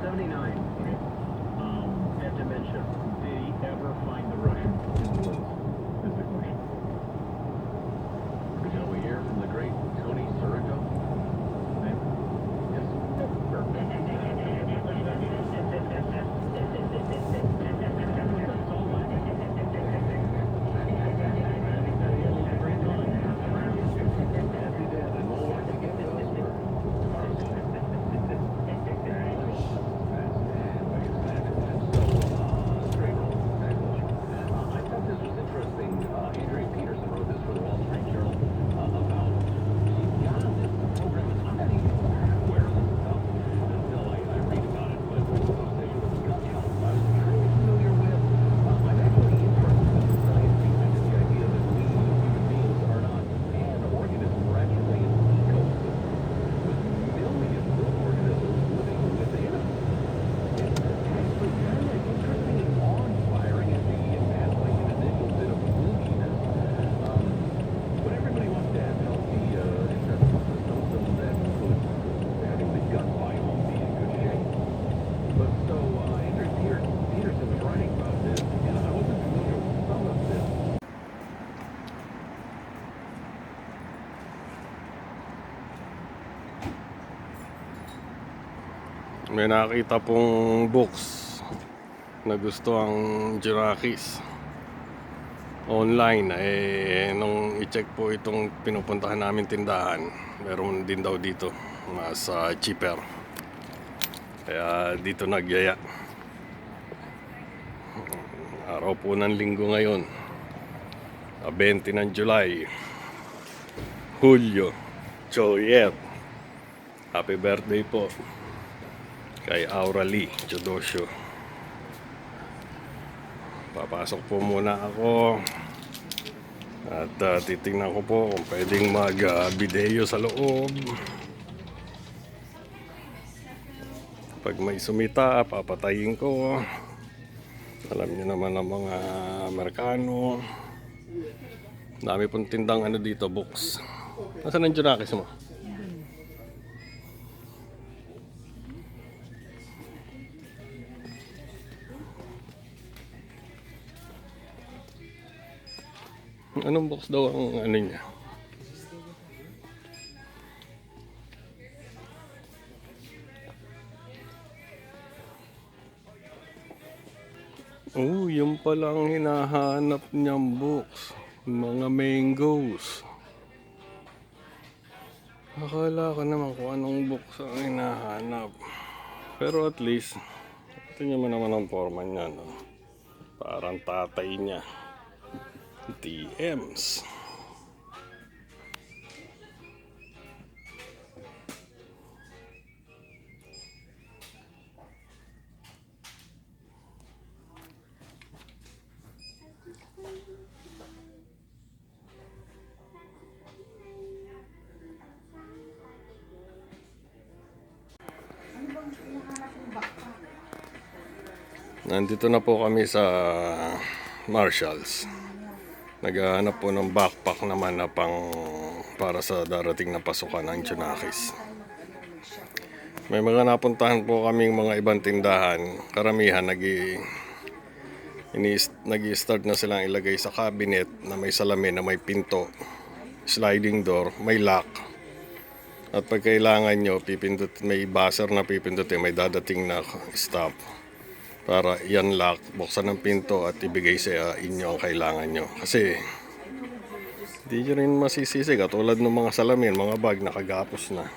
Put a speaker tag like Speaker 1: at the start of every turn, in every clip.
Speaker 1: 79. Have to mention, did he ever find the Russian in the woods? Is the question. Shall we hear from the great Tony Sirico? Yes.
Speaker 2: May nakita pong books na gusto ang Jurakis online. Nung i-check po itong pinupuntahan namin tindahan, meron din daw dito mas cheaper, kaya dito nagyaya. Araw po ng linggo ngayon, 20 ng July. Julio Choyet, happy birthday po kay Aura Lee Jodosyo. Papasok po muna ako at titingnan ko po kung pwedeng mag-video sa loob. Pag may sumita, papatayin ko. Alam niyo naman ang mga Amerikano, dami pong tindang dito, books. Nasaan ang Jurakis mo? Anong box daw ang niya? Oh, yung palang hinahanap niyang box. Mga mangoes. Akala ko naman kung anong box ang hinahanap. Pero at least, ito niya naman ang forma niya, no? Parang tatay niya. DMs. Nandito na po kami sa Marshalls. Naghahanap po ng backpack naman na para sa darating na pasukan ng Jurakis. May mga napuntahan po kaming mga ibang tindahan. Karamihan nag-i-start na silang ilagay sa cabinet na may salamin na may pinto, sliding door, may lock. At pag kailangan nyo, may buzzer na pipindutin, may dadating na stop para i-unlock, buksan ng pinto at ibigay sa inyo ang kailangan nyo. Kasi di nyo rin masisisi, katulad ng mga salamin, mga bag, nakagapos na.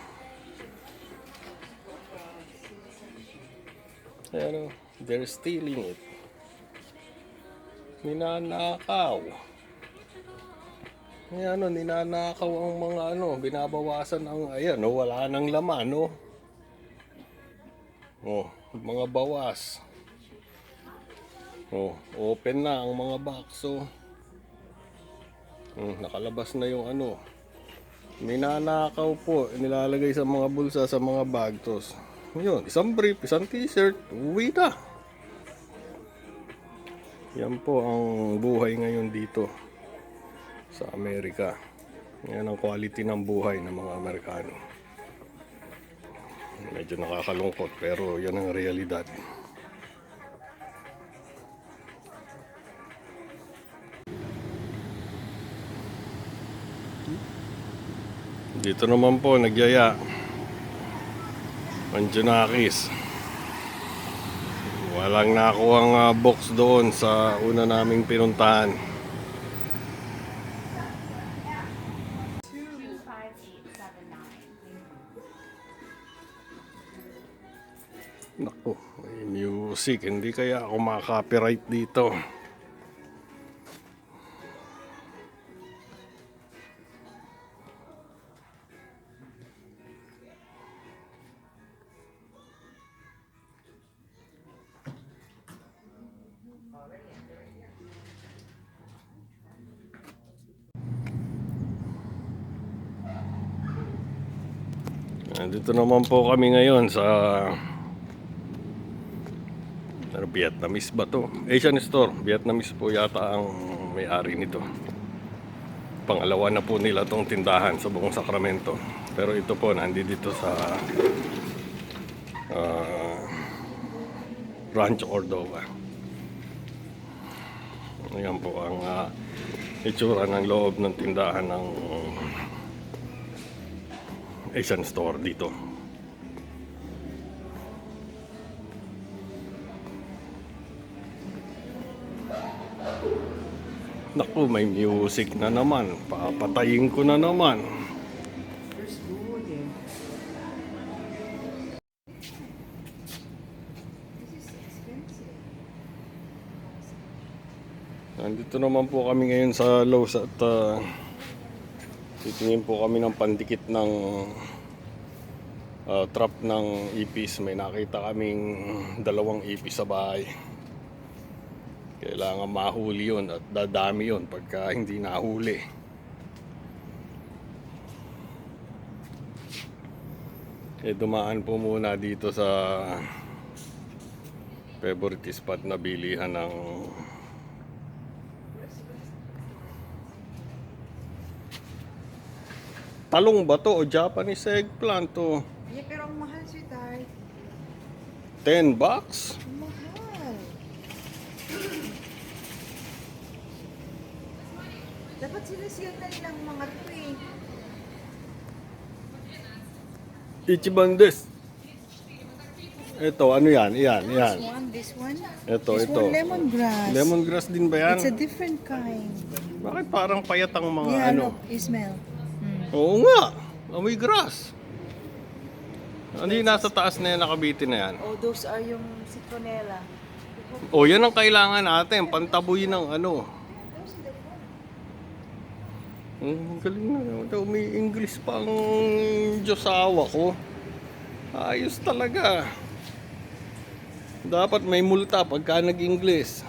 Speaker 2: Ayan, they're stealing it. Ninanakaw. Ayan, ninanakaw ang mga binabawasan ang, ayan, wala nang laman, mga bawas. Open na ang mga box. Nakalabas na yung ninanakaw po, nilalagay sa mga bulsa, sa mga bag. Tos, yun, isang brief, isang t-shirt, uwi na. Yan po ang buhay ngayon dito sa Amerika. Yan ang quality ng buhay ng mga Amerikano. Medyo nakakalungkot pero yan ang realidad. Dito naman po nagyaya ang Junakis. Walang nakuhang box doon sa una naming pinuntahan.
Speaker 3: 25879.
Speaker 2: Naku, may music. Hindi kaya ako maka-copyright dito. Dito naman po kami ngayon sa Vietnamese ba to? Asian store. Vietnamese po yata ang may-ari nito. Pangalawa na po nila tong tindahan sa buong Sacramento. Pero ito po nandito sa Rancho Cordova. Ayan po ang itsura ng loob ng tindahan ng Asian store dito. Naku, may music na naman. Papatayin ko na naman. Nandito naman po kami ngayon sa Lowe's at titingin po kami ng pandikit ng trap ng ipis. May nakita kaming dalawang ipis sa bahay. Kailangan mahuli yun at dadami yun pagka hindi nahuli. Dumaan po muna dito sa favorite spot na bilihan ng talong ba to o Japanese eggplant to?
Speaker 3: Yeah, pero ang mahal, sweetheart.
Speaker 2: $10?
Speaker 3: Ang mahal. Dapat sinasiyan na nilang mga to eh.
Speaker 2: Ichiban des. Ito, ano yan? Yan.
Speaker 3: This one?
Speaker 2: Ito.
Speaker 3: This one, lemongrass.
Speaker 2: Lemongrass din ba yan?
Speaker 3: It's a different kind.
Speaker 2: Bakit parang payat ang mga
Speaker 3: Yeah,
Speaker 2: ano?
Speaker 3: look, you smell.
Speaker 2: Oo nga. Amoy grass. Ano yung nasa taas na yan, nakabitin na yan?
Speaker 3: Oh, those are yung citronella.
Speaker 2: O, yan ang kailangan natin. Pantabuyin ng ano. Galing na naman. May English pa ang Diyosawa ko. Ayos talaga. Dapat may multa pagka nag-English.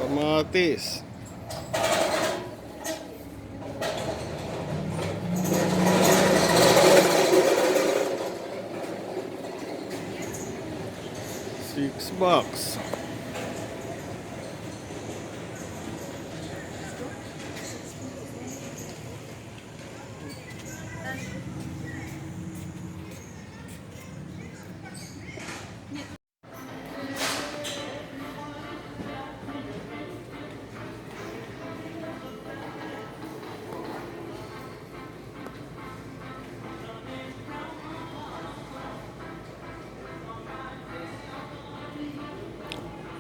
Speaker 2: Kamatis. $6.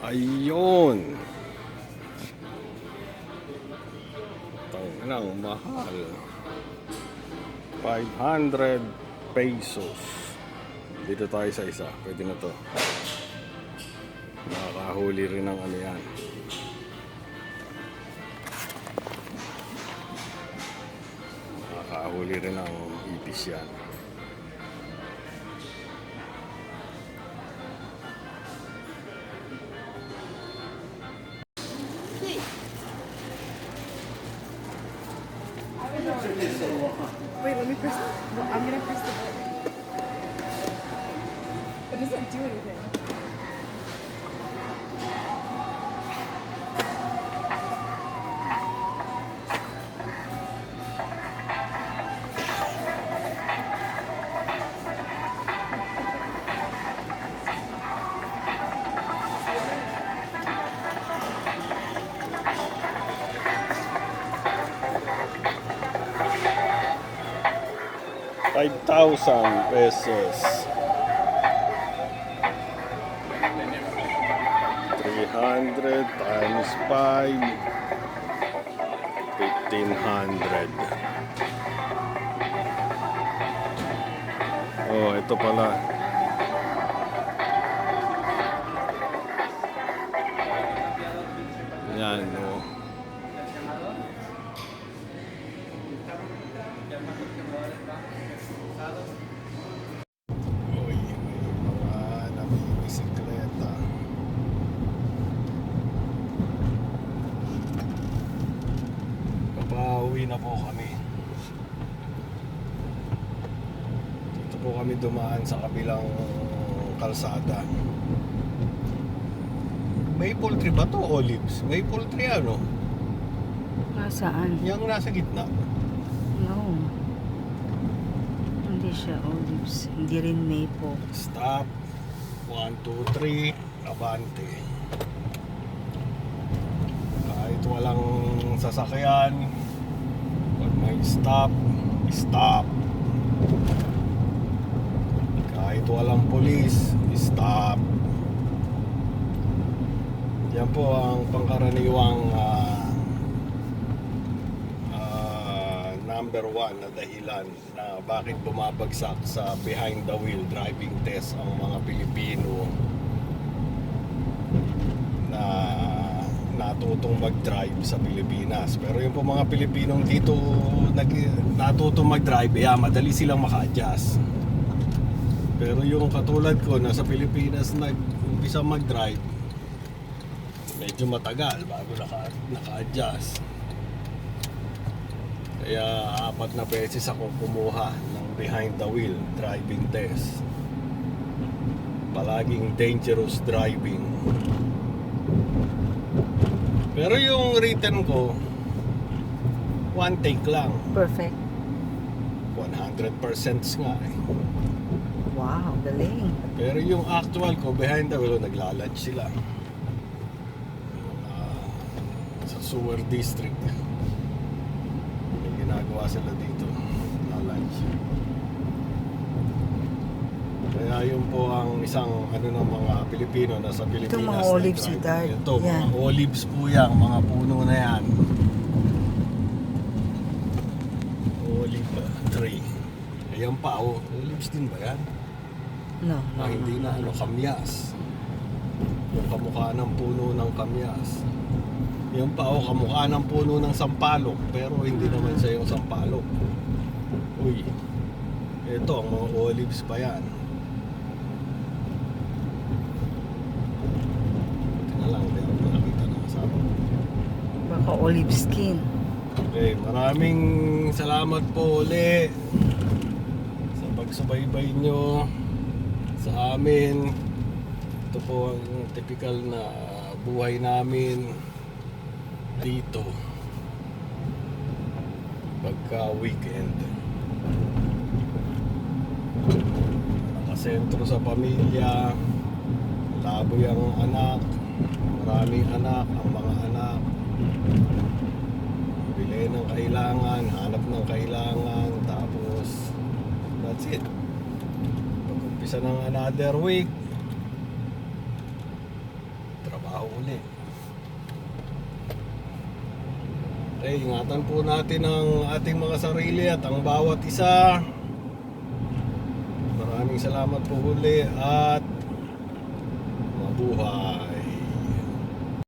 Speaker 2: Ayun. Tanginang mahal. 500 pesos. Dito tayo sa isa. Pwede na to. Nakakahuli rin ng ano yan. Nakakahuli rin ng ipis yan.
Speaker 3: Wait, let me press. I'm gonna press the button. It doesn't do anything.
Speaker 2: 5,000 pesos. 300 times 5, 1,500. Oh, ito pala. Yan, oh. Uy, may mga namimisikleta. Papauwi na po kami. Dito po kami dumaan sa kabilang kalsada. Maple tree ba to? Olives? Maple tree ano?
Speaker 3: Nasaan?
Speaker 2: Yung nasa gitna.
Speaker 3: No. Hindi siya olives. Hindi rin maple.
Speaker 2: Stop. 1, 2, 3. Abante. Kahit walang sasakyan, pag may stop, stop. Kahit walang pulis, stop. Yan po ang pangkaraniwang number one na dahilan na bakit bumabagsak sa behind the wheel driving test ang mga Pilipino na natutong mag-drive sa Pilipinas. Pero yung po mga Pilipinong dito natutong mag-drive, madali silang maka-adjust. Pero yung katulad ko na sa Pilipinas nag-umpisa mag-drive, medyo matagal bago naka-adjust. Kaya 4 na beses ako kumuha ng behind the wheel driving test. Palaging dangerous driving. Pero yung written ko, one take lang.
Speaker 3: Perfect.
Speaker 2: 100% nga eh.
Speaker 3: Wow, galing.
Speaker 2: Pero yung actual ko, behind the wheel, naglalunch sila. Sa sewer district. May ginagawa sila dito. Lalunch. Kaya yun po ang isang ng mga Pilipino na sa Pilipinas.
Speaker 3: Itong mga olives,
Speaker 2: nag-drive.
Speaker 3: Dad.
Speaker 2: Ito,
Speaker 3: Yan.
Speaker 2: mga olives po yan, mga puno na yan. Olive tree. Ayan pa, olives din ba yan?
Speaker 3: No, no,
Speaker 2: Hindi
Speaker 3: no.
Speaker 2: na, kamyas. Yung kamukha ng puno ng kamyas. Yung pa, kamukha ng puno ng sampalok, pero hindi naman siya yung sampalok. Uy, ito, ang mga olives pa yan. Buti na lang, hindi ako nakakita ng kasama.
Speaker 3: Baka olive skin.
Speaker 2: Okay, maraming salamat po uli sa pagsubaybay nyo sa amin. Ito po ang typical na buhay namin dito pagka weekend. Nakasentro sa pamilya, labo yung anak, maraming anak, ang mga anak bili ng kailangan, hanap ng kailangan, tapos that's it. Pag-umpisa ng another week, trabaho ulit. Okay, ingatan po natin ang ating mga sarili at ang bawat isa. Maraming salamat po uli at mabuhay.